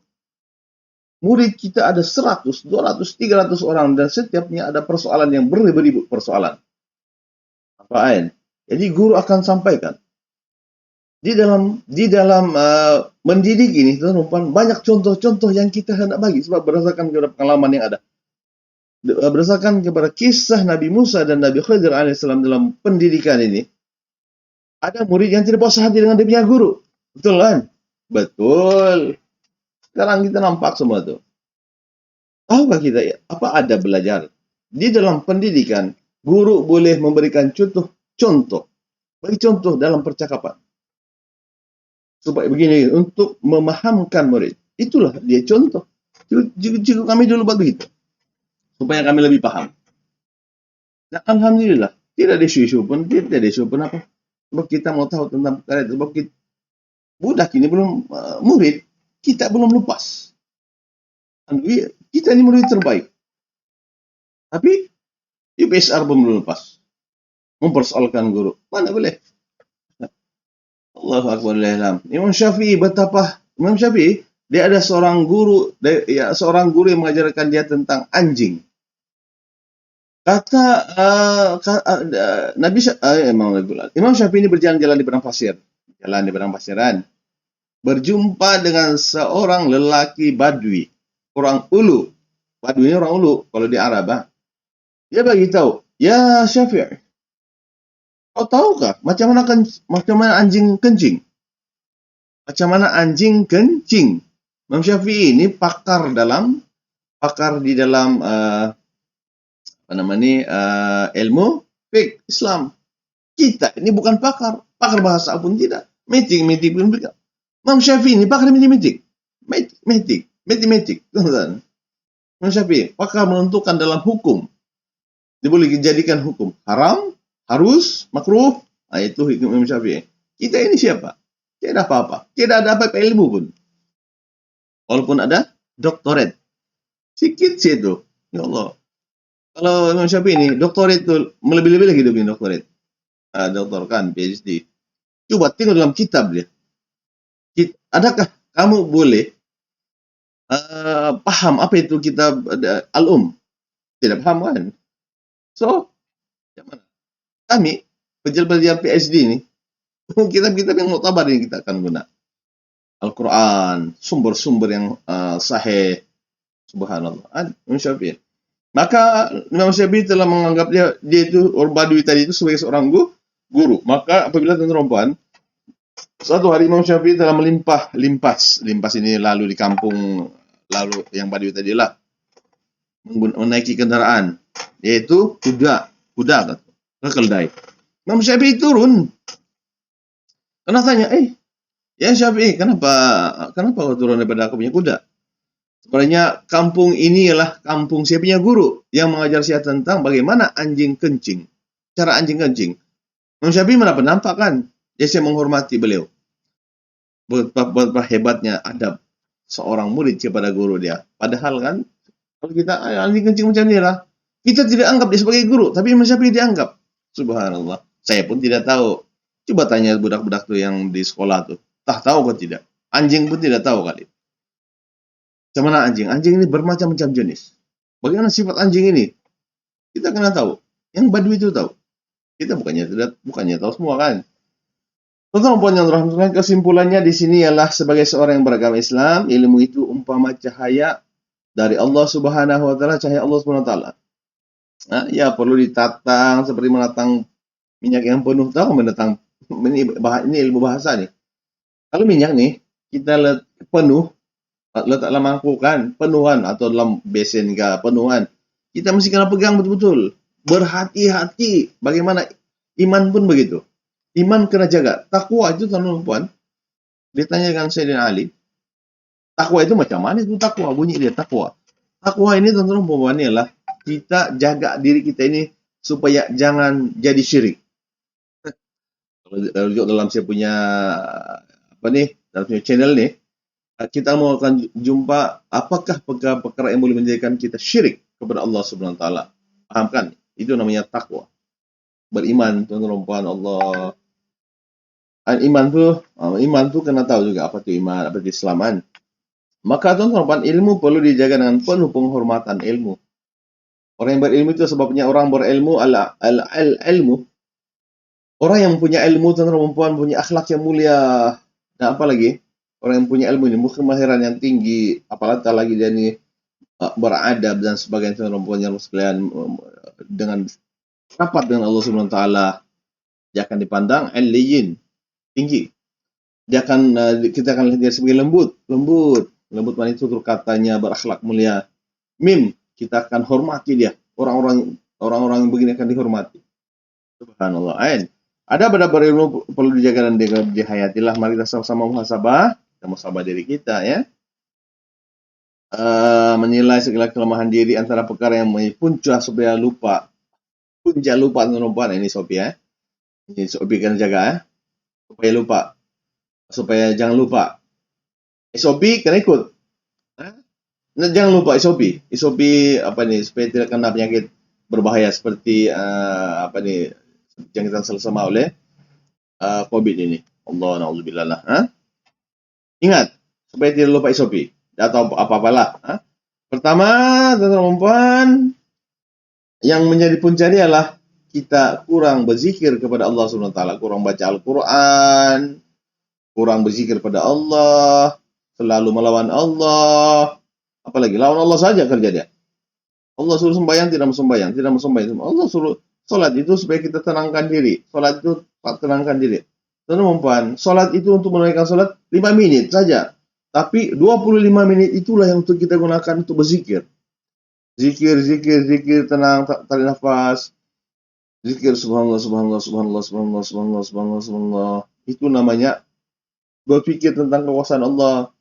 Murid kita ada 100, 200, 300 orang dan setiapnya ada persoalan yang beribu persoalan. Apaan? Jadi guru akan sampaikan. Di dalam mendidik ini, teman-teman, banyak contoh-contoh yang kita hendak bagi sebab berdasarkan kepada pengalaman yang ada. Berdasarkan kepada kisah Nabi Musa dan Nabi Khidir alaihissalam dalam pendidikan ini, ada murid yang tidak puas hati dengan dia punya guru. Betul kan? Betul. Sekarang kita nampak semua itu. Tahukah kita ya, apa ada belajar? Di dalam pendidikan, guru boleh memberikan contoh. Bagi contoh dalam percakapan. Supaya begini, untuk memahamkan murid. Itulah dia contoh. Cikgu kami dulu buat begitu. Supaya kami lebih paham. Nah, alhamdulillah, tidak ada isu-isu pun apa. Sebab kita mau tahu tentang perkara itu. Sebab budak ini belum murid, kita belum lepas. Kita ini murid terbaik. Tapi UPSR belum lepas. Mempersoalkan guru. Mana boleh? Allahu Akbar. Imam Syafi'i, dia ada seorang guru yang mengajarkan dia tentang anjing. Imam Syafi'i ini berjalan-jalan di padang pasir. Jalan di padang pasiran. Berjumpa dengan seorang lelaki Badui. Orang Ulu. Badui ini orang Ulu. Kalau di Arab. Dia bagi tahu. Ya Syafi'i. Kau tahukah macam mana anjing kencing? Macam mana anjing kencing? Imam Syafi'i ini pakar di dalam ilmu fiqh Islam. Kita ini bukan pakar bahasa pun tidak. Metik pun tidak. Imam Syafi'i ini pakar metik. Imam Syafi'i pakar menentukan dalam hukum. Dia boleh dijadikan hukum haram, harus, makruh. Nah, itu hukum Imam Syafi'i. Kita ini siapa? Tidak ada apa-apa. Tidak ada apa-apa ilmu pun. Walaupun ada doktorat. Sikit sih itu. Ya Allah. Kalau Imam Syafi'i ini, doktorat itu melebih-lebih lagi dia doktorat. Doktor kan, PhD. Coba tengok dalam kitab dia. Adakah kamu boleh paham apa itu kitab Al-Um? Tidak paham kan? So, mana? Kami, pelajar PhD ini, kitab-kitab yang muktabar ini kita akan guna. Al-Quran, sumber-sumber yang sahih. Subhanallah. Imam Syafi'i. Maka Imam Syafi'i telah menganggap dia itu orang Badui tadi itu sebagai seorang guru. Maka apabila tuan-tuan, suatu hari Imam Syafi'i telah limpas ini lalu di kampung, lalu yang Badui tadi lah menaiki kendaraan, yaitu kuda ke keldai. Imam Syafi'i turun. Kena tanya, ya Syafi'i, kenapa kau turun daripada aku punya kuda? Sebenarnya kampung ini ialah kampung saya punya guru yang mengajar saya tentang bagaimana anjing kencing. Cara anjing kencing. Imam Syafi'i mana nampak kan? Jadi saya menghormati beliau. Betapa hebatnya adab seorang murid kepada guru dia. Padahal kan, kalau kita anjing kencing macam ni lah, kita tidak anggap dia sebagai guru. Tapi Imam Syafi'i dianggap. Subhanallah. Saya pun tidak tahu. Coba tanya budak-budak tuh yang di sekolah tuh. Tahu kok tidak? Anjing pun tidak tahu kali. Macam mana anjing? Anjing ini bermacam-macam jenis. Bagaimana sifat anjing ini? Kita kena tahu. Yang Badui itu tahu. Kita bukannya tahu semua kan. Teman-teman yang dirahmati, kesimpulannya di sini ialah sebagai seorang yang beragama Islam, ilmu itu umpama cahaya dari Allah Subhanahu wa taala, cahaya Allah Subhanahu wa taala. Ya perlu ditatang seperti menatang minyak yang penuh. Tahu menatang ini ilmu bahasa nih. Kalau minyak nih kita penuh, letak dalam mangkukan penuhan atau dalam besen ke penuhan, kita mesti kena pegang betul-betul, berhati-hati. Bagaimana iman pun begitu, iman kena jaga. Takwa itu teman-teman, ditanyakan Sayyidina Ali, takwa itu macam mana itu takwa? Bunyi dia takwa ini teman-teman ialah kita jaga diri kita ini supaya jangan jadi syirik. Kalau dalam saya punya dalam punya channel nih, kita mau akan jumpa apakah perkara yang boleh menjadikan kita syirik kepada Allah Subhanahu wa taala. Pahamkan? Itu namanya takwa. Beriman tuan-tuan Allah. Iman tu kena tahu juga apa itu iman, apa itu Islaman. Maka tuan-tuan, ilmu perlu dijaga dengan penuh penghormatan ilmu. Orang yang berilmu itu sebabnya orang berilmu ilmu Orang yang punya ilmu, tuan-tuan dan puan, punya akhlak yang mulia. Dan apa lagi? Orang yang punya ilmu ini, kemahiran yang tinggi, apalagi lagi dia ini beradab dan sebagainya, tuan-tuan dan puan yang sekalian, dengan rapat dengan Allah Subhanahu wa taala, dia akan dipandang aliyin, tinggi. Dia akan kita akan lihat dia sebagai lembut mana itu katanya, berakhlak mulia. Mim, kita akan hormati dia. Orang-orang yang begini akan dihormati. Subhanallah. Ada beberapa ilmu perlu dijaga dan dihayatilah. Mari kita sama-sama muhasabah. Kita muhasabah diri kita ya. Menilai segala kelemahan diri antara perkara yang punca supaya lupa. Punca lupa lupa. Ini Sopi ya. Ini Sopi kan jaga ya. Supaya lupa. Supaya jangan lupa. SOP kena ikut. Nah, jangan lupa SOP. SOP apa nih supaya tidak kena penyakit berbahaya seperti apa nih yang kita sama oleh COVID ini. Allah na'udzubillah lah. Ingat supaya tidak lupa SOP atau apa-apalah. Pertama, teman-teman, yang menjadi punca dia adalah kita kurang berzikir kepada Allah Subhanahu wa taala, kurang baca Al-Qur'an, kurang berzikir pada Allah, selalu melawan Allah. Apalagi lawan Allah saja kerja dia. Allah suruh sembahyang tidak sembahyang, tidak sembahyang. Allah suruh salat itu supaya kita tenangkan diri. Salat itu tenangkan diri. Teman-teman, salat itu untuk menunaikan salat 5 menit saja. Tapi 25 menit itulah yang untuk kita gunakan untuk berzikir. Zikir, tenang, tarik nafas. Zikir subhanallah, subhanallah, subhanallah, subhanallah, subhanallah, subhanallah, subhanallah. Itu namanya berpikir tentang kekuasaan Allah.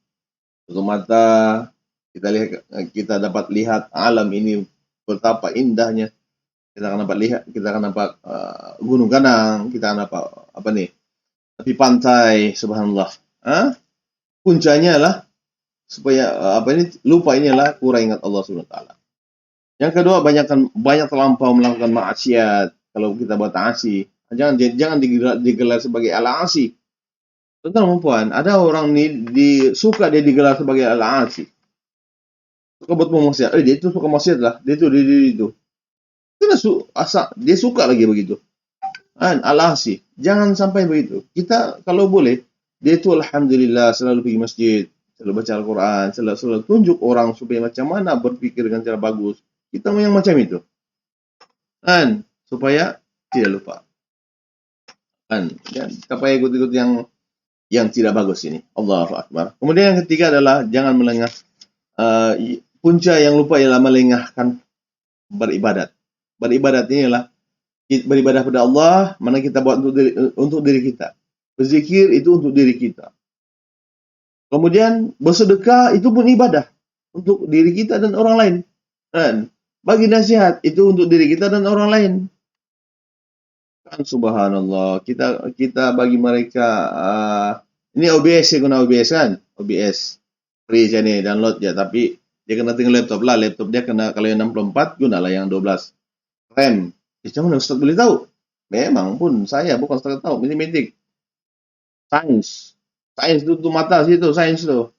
Tutup mata, kita dapat lihat alam ini betapa indahnya. Kita akan dapat gunung Ganang, kita akan dapat apa nih? Tepi pantai, subhanallah. Puncanya lah supaya lupa ini adalah kurang ingat Allah Subhanahu wa taala. Yang kedua, banyak terlampau melakukan maksiat. Kalau kita buat asi, jangan digelar sebagai al-asi. Tentang perempuan, ada orang nih suka dia digelar sebagai al-asi. Suka buat maksiat. Dia itu suka maksiat lah. Dia itu. Dia suka lagi begitu. Al-asi. Jangan sampai begitu. Kita kalau boleh, dia itu alhamdulillah selalu pergi masjid, selalu baca Al-Quran, selalu tunjuk orang supaya macam mana berpikir dengan cara bagus. Kita mau yang macam itu. Supaya tidak lupa. Kita payah ikut-ikut yang tidak bagus ini. Allahu Akbar. Kemudian yang ketiga adalah jangan melengah. Punca yang lupa ialah melengahkan beribadat. Beribadat ini adalah beribadah pada Allah, mana kita buat untuk diri kita. Berzikir itu untuk diri kita. Kemudian bersedekah itu pun ibadah untuk diri kita dan orang lain. Dan bagi nasihat itu untuk diri kita dan orang lain. Kan subhanallah, kita bagi mereka ini OBS ya, guna OBS kan? OBS free aja nih, download ya, tapi dia kena tinggal laptop lah. Laptop dia kena kalau yang 64 gunalah yang 12 RAM. Cuma Ustaz boleh tahu. Memang pun saya bukan Ustaz tahu, matematik. Sains itu mata situ, sains tu.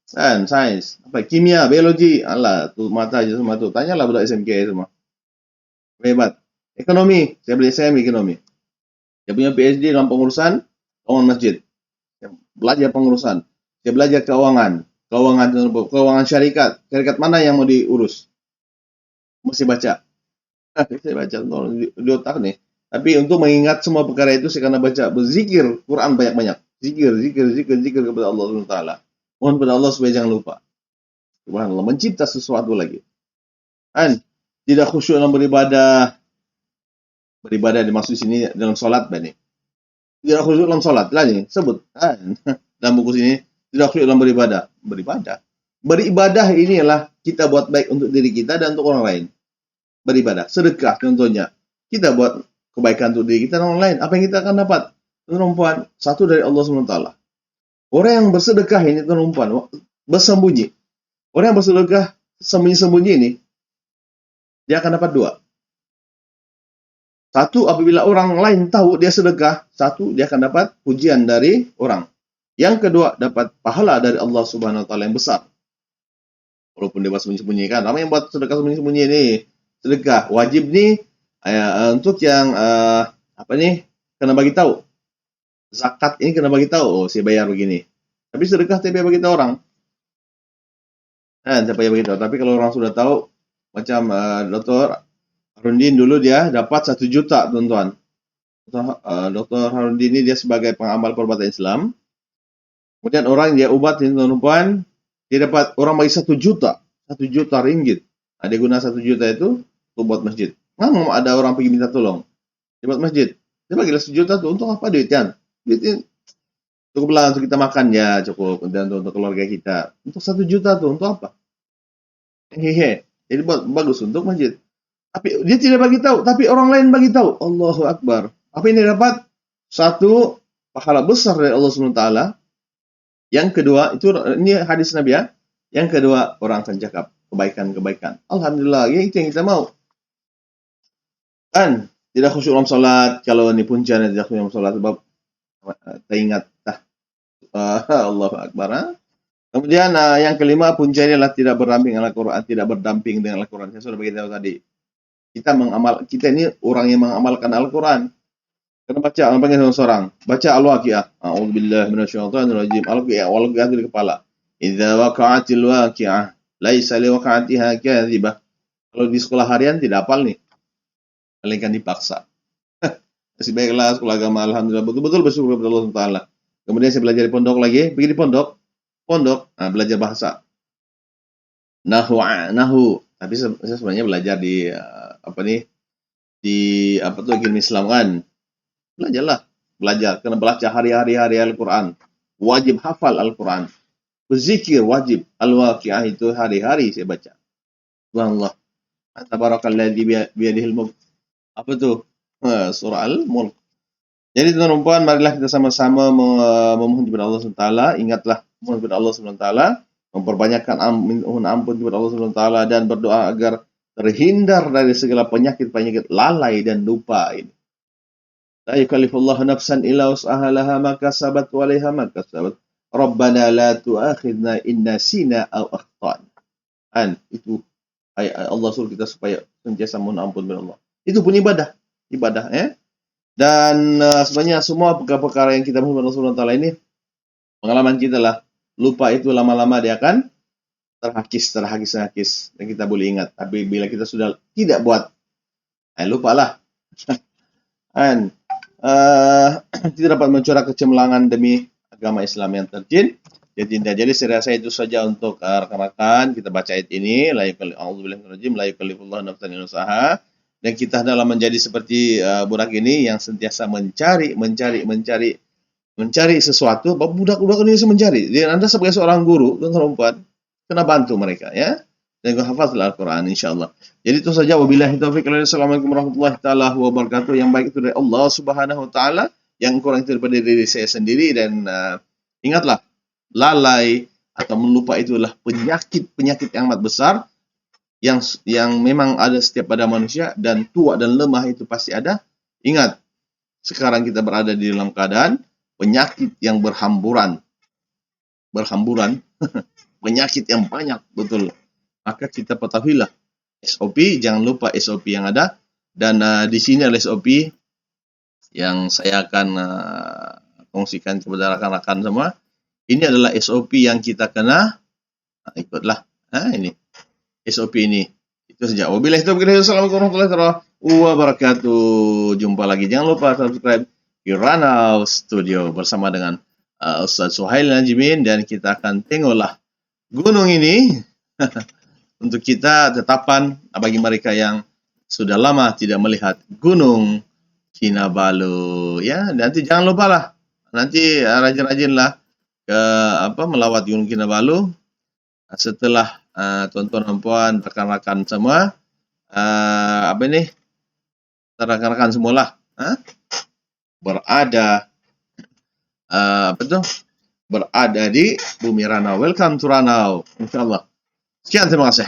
Sains. Apa kimia, biologi. Alah, tu mata aja semua tu. Tanyalah budak SMK semua. Hebat. Ekonomi, saya ambil ekonomi. Dia punya PhD dalam pengurusan masjid. Saya belajar pengurusan. Saya belajar keuangan syarikat. Syarikat mana yang mau diurus? Mesti baca. Saya baca di otak nih. Tapi untuk mengingat semua perkara itu saya kena baca, berzikir Quran banyak-banyak. Zikir kepada Allah Subhanahu wa taala. Mohon kepada Allah supaya jangan lupa. Subhanallah, mencipta sesuatu lagi. Tidak khusyuk dalam beribadah. Beribadah dimaksud sini dalam salat bani. Tidak khusyuk dalam salat lah nih, sebut. Dalam buku sini tidak khusyuk dalam beribadah. Beribadah ini adalah kita buat baik untuk diri kita dan untuk orang lain. Beribadah, sedekah contohnya. Kita buat kebaikan untuk diri kita dan orang lain. Apa yang kita akan dapat? Teman-teman, satu dari Allah SWT. Orang yang bersedekah ini, teman-teman, bersembunyi. Orang yang bersedekah sembunyi-sembunyi ini, dia akan dapat 2. Satu, apabila orang lain tahu dia sedekah, dia akan dapat pujian dari orang. Yang kedua, dapat pahala dari Allah Subhanahu wa taala yang besar. Walaupun dia buat sembunyi-sembunyi kan. Ramai yang buat sedekah sembunyi-sembunyi ini. Sedekah wajib nih Untuk yang apa nih, kena bagi tahu. Zakat ini kena bagi tahu, oh saya bayar begini. Tapi sedekah saya bagi tahu orang. Saya bagi tahu. Tapi kalau orang sudah tahu, macam Dr. Harundin dulu dia dapat 1 juta, tuan-tuan. Dr. Harundin ini dia sebagai pengamal perubatan Islam. Kemudian orang dia ubat ini, tuan-tuan, dia dapat orang bagi 1 juta. 1 juta ringgit. Dia guna 1 juta itu untuk buat masjid. Mau ada orang pergi minta tolong. Dia buat masjid. Dia bagilah 1 juta tuh, untuk apa duitnya? Duitnya cukuplah untuk kita makan ya, cukup. Dan untuk keluarga kita. Untuk 1 juta tuh, untuk apa? Hehe. Jadi bagus untuk masjid. Tapi dia tidak bagi tahu, tapi orang lain bagi tahu. Allahu Akbar. Apa ini dapat? Satu, pahala besar dari Allah SWT. Yang kedua, ini hadis Nabi ya. Yang kedua, orang akan cakap kebaikan-kebaikan. Alhamdulillah, ya itu yang kita mau. Kan tidak khusyuk dalam salat, kalau ini puncanya tidak khusyuk dalam salat sebab teringat Allahu Akbar. Kemudian yang kelima, puncanya adalah tidak berdamping dengan Al-Quran, tidak berdamping dengan Al-Quran. Saya sudah beritahu tadi. Kita ini orang yang mengamalkan Al-Quran. Kena baca, panggil seorang. Baca Al-Waqi'ah. A'udzubillahi minasyaitonirrajim. Al-Waqi'ah di kepala. Idza waqa'atil waqi'ah, laisa liwaqa'atiha kadhibah. Kalau di sekolah harian tidak hafal nih. Kalian dipaksa. Masih baiklah sekolah agama, alhamdulillah betul-betul bersyukur kepada Allah Taala. Kemudian saya belajar di pondok lagi, pergi di pondok, belajar bahasa. Nahu. Tapi saya sebenarnya belajar di ilmu Islam kan. Belajar, kena baca hari-hari Al-Quran. Wajib hafal Al-Quran. Berzikir wajib. Al-Waqi'ah itu hari-hari saya baca. Subhanallah. Tabarakalladzi biyadihil mulk. Apa tuh? Surah Al-Mulk. Jadi tuan-tuan, marilah kita sama-sama memohon kepada Allah SWT. Ingatlah, mohon kepada Allah SWT. Memperbanyakkan mohon ampun kepada Allah SWT. Dan berdoa agar terhindar dari segala penyakit-penyakit lalai dan lupa ini. La yukallifullahu nafsan illa wus'aha laha ma kasabat wa 'alaiha ma kasabat. Rabbana la tu'akhidna in nasina aw akhtana. Itu Allah suruh kita supaya sentiasa mohon ampun kepada Allah. Itu pun ibadah ya. Dan sebenarnya semua perkara-perkara yang kita mohon kepada Allah SWT ini, pengalaman kita lah, lupa itu lama-lama dia akan terhakis dan kita boleh ingat. Tapi bila kita sudah tidak buat, lupalah. Dan tidak dapat mencorak kecemerlangan demi agama Islam yang tercinta. Jadi saya rasa itu saja untuk rekan-rekan. Kita baca ayat ini, la yukallifullahu nafsan illa wus'aha. Dan kita adalah menjadi seperti budak ini yang sentiasa mencari sesuatu. Budak-budak ini mencari. Dan Anda sebagai seorang guru dan perempuan, kena bantu mereka ya. Dan hafazlah Al-Quran insyaAllah. Jadi itu saja. Wabillahi taufiq wal hidayah. Assalamualaikum warahmatullahi taala wabarakatuh. Yang baik itu dari Allah Subhanahu wa taala, yang kurang itu daripada diri saya sendiri. Dan ingatlah, lalai atau melupa itu adalah penyakit yang amat besar yang memang ada setiap pada manusia, dan tua dan lemah itu pasti ada. Ingat, sekarang kita berada di dalam keadaan penyakit yang berhamburan. Penyakit yang banyak, betul. Maka kita ketahuilah SOP, jangan lupa SOP yang ada. Dan di sini adalah SOP yang saya akan kongsikan kepada rekan-rekan semua. Ini adalah SOP yang kita kena ikutlah. Ini SOP ini. Itu saja. Wabillahi taufiq wal hidayah. Assalamualaikum warahmatullahi wabarakatuh. Jumpa lagi. Jangan lupa subscribe Kiranau Studio bersama dengan Ustaz Suhail Najimin, dan kita akan tengoklah gunung ini untuk kita tetapan bagi mereka yang sudah lama tidak melihat Gunung Kinabalu ya. Nanti jangan lupa lah, nanti rajin-rajinlah ke melawat Gunung Kinabalu setelah tuan-tuan dan puan, rekan-rekan semua rekan-rekan semualah berada berada di bumi Ranau. Welcome to Ranau, insyaallah. Sekian, terima kasih.